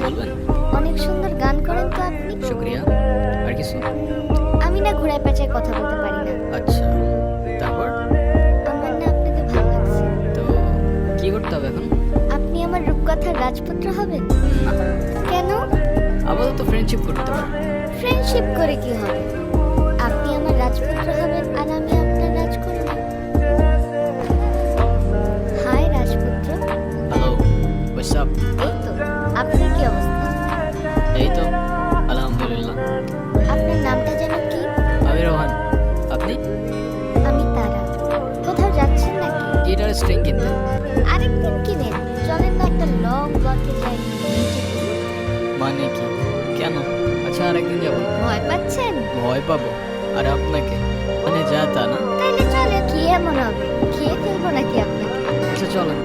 বলবেন? অনেক সুন্দর গান করেন তো আপনি। শুক্রিয়া। আর কিছু? আমি না ঘোড়ায় পেঁচায় কথা বলতে পারি না। আচ্ছা, তারপর? আমার না আপনাকে ভালো লাগছে। তো কি করতে হবে এখন? আপনি আমার রূপকথার রাজপুত্র হবেন। না, কেন? আপাতত ফ্রেন্ডশিপ করতে পারি। ফ্রেন্ডশিপ করে কি হবে? আপনি আমার রাজপুত্র হবেন আর আমি আপনার রাজ করব। হাই রাজপুত্র। Hello, what's up? এই তো, আপনার কি অবস্থা? এই তো আলহামদুলিল্লাহ। আপনার নামটা যেন কি? আমি রোহান। আপনি? আমি তারা। কোথাও যাচ্ছেন নাকি? গিটার স্ট্রিং কিনতে। আরেকদিন কিনেন। চলেন না একটা লং ওয়াকে যাই। মানে কি? কেন? আচ্ছা, আরেকদিন যাবো। ভয় পাচ্ছেন? ভয় পাবো? আর আপনাকে? মানে যা তা না। তাইলে চলে, কি এমন হবে? খেয়ে ফেলবো নাকি আপনাকে? আচ্ছা চলেন।